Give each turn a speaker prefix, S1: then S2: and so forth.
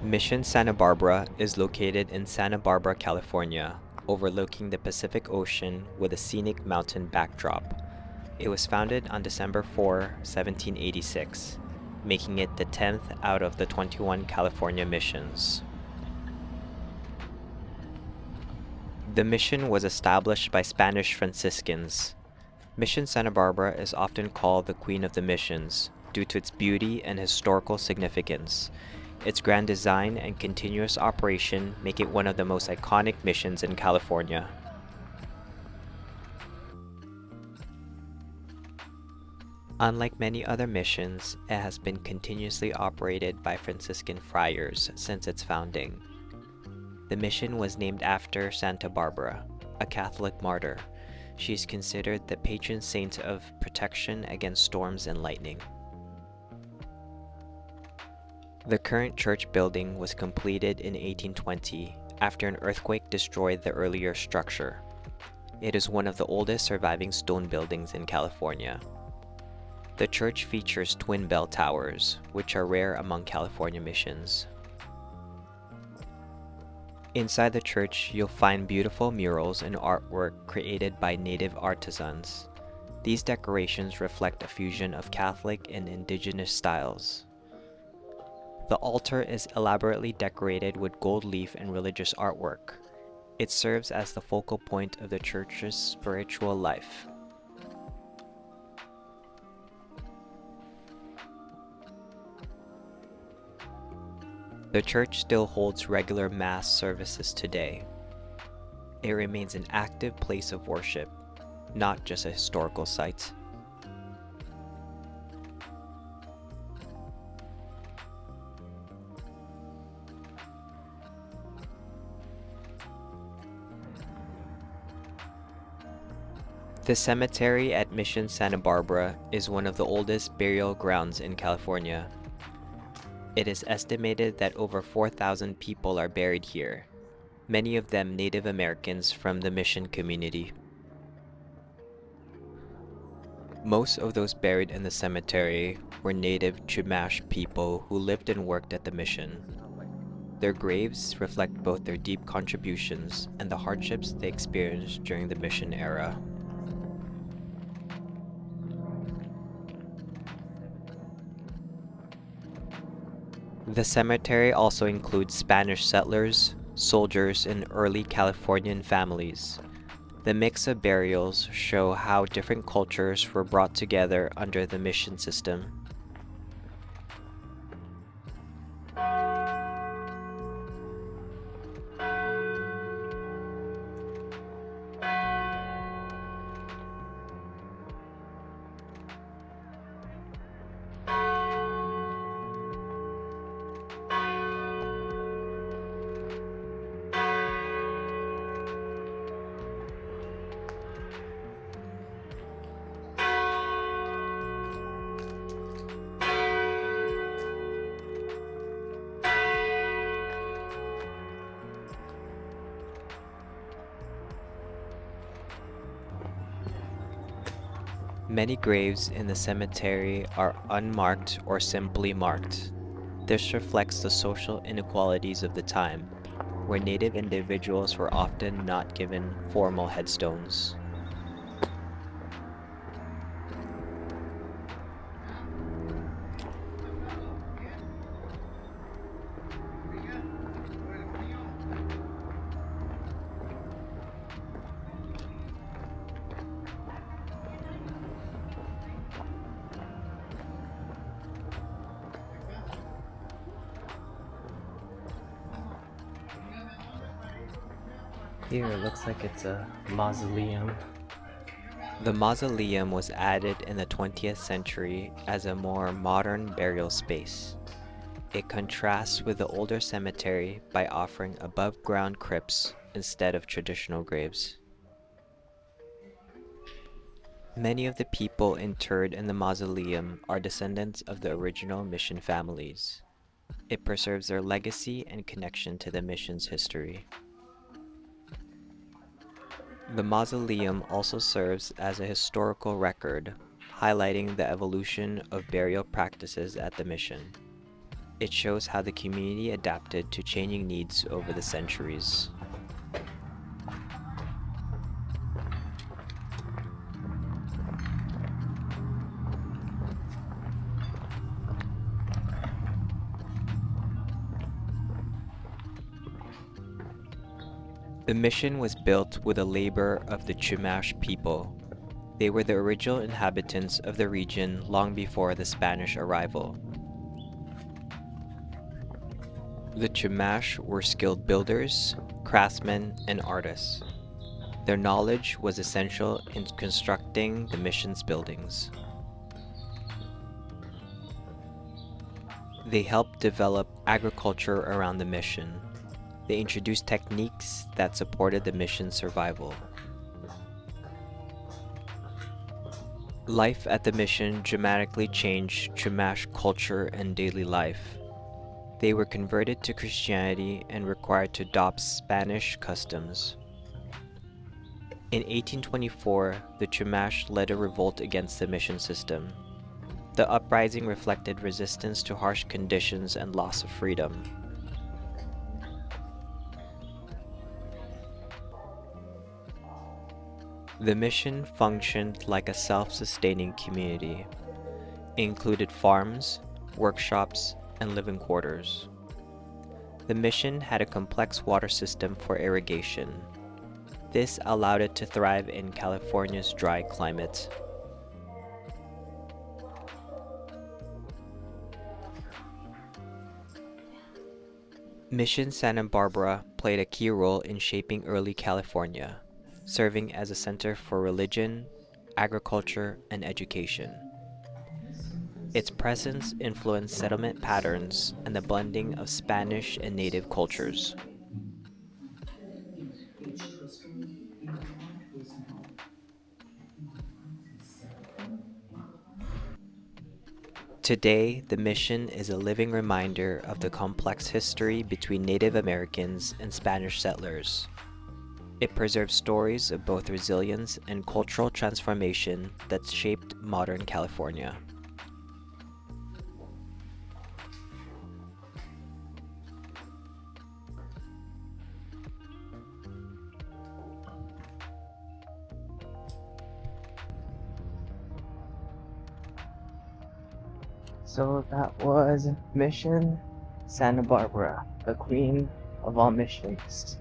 S1: Mission Santa Barbara is located in Santa Barbara, California, overlooking the Pacific Ocean with a scenic mountain backdrop. It was founded on December 4, 1786, making it the 10th out of the 21 California missions. The mission was established by Spanish Franciscans. Mission Santa Barbara is often called the Queen of the Missions due to its beauty and historical significance. Its grand design and continuous operation make it one of the most iconic missions in California. Unlike many other missions, it has been continuously operated by Franciscan friars since its founding. The mission was named after Santa Barbara, a Catholic martyr. She is considered the patron saint of protection against storms and lightning. The current church building was completed in 1820 after an earthquake destroyed the earlier structure. It is one of the oldest surviving stone buildings in California. The church features twin bell towers, which are rare among California missions. Inside the church, you'll find beautiful murals and artwork created by native artisans. These decorations reflect a fusion of Catholic and indigenous styles. The altar is elaborately decorated with gold leaf and religious artwork. It serves as the focal point of the church's spiritual life. The church still holds regular mass services today. It remains an active place of worship, not just a historical site. The cemetery at Mission Santa Barbara is one of the oldest burial grounds in California. It is estimated that over 4,000 people are buried here, many of them Native Americans from the mission community. Most of those buried in the cemetery were native Chumash people who lived and worked at the mission. Their graves reflect both their deep contributions and the hardships they experienced during the mission era. The cemetery also includes Spanish settlers, soldiers, and early Californian families. The mix of burials show how different cultures were brought together under the mission system. Many graves in the cemetery are unmarked or simply marked. This reflects the social inequalities of the time, where Native individuals were often not given formal headstones. Here it looks like it's a mausoleum. The mausoleum was added in the 20th century as a more modern burial space. It contrasts with the older cemetery by offering above-ground crypts instead of traditional graves. Many of the people interred in the mausoleum are descendants of the original mission families. It preserves their legacy and connection to the mission's history. The mausoleum also serves as a historical record, highlighting the evolution of burial practices at the mission. It shows how the community adapted to changing needs over the centuries. The mission was built with the labor of the Chumash people. They were the original inhabitants of the region long before the Spanish arrival. The Chumash were skilled builders, craftsmen, and artists. Their knowledge was essential in constructing the mission's buildings. They helped develop agriculture around the mission. They introduced techniques that supported the mission's survival. Life at the mission dramatically changed Chumash culture and daily life. They were converted to Christianity and required to adopt Spanish customs. In 1824, the Chumash led a revolt against the mission system. The uprising reflected resistance to harsh conditions and loss of freedom. The mission functioned like a self-sustaining community. It included farms, workshops, and living quarters. The mission had a complex water system for irrigation. This allowed it to thrive in California's dry climate. Mission Santa Barbara played a key role in shaping early California, serving as a center for religion, agriculture, and education. Its presence influenced settlement patterns and the blending of Spanish and native cultures. Today, the mission is a living reminder of the complex history between Native Americans and Spanish settlers. It preserves stories of both resilience and cultural transformation that shaped modern California.
S2: So that was Mission Santa Barbara, the queen of all missions.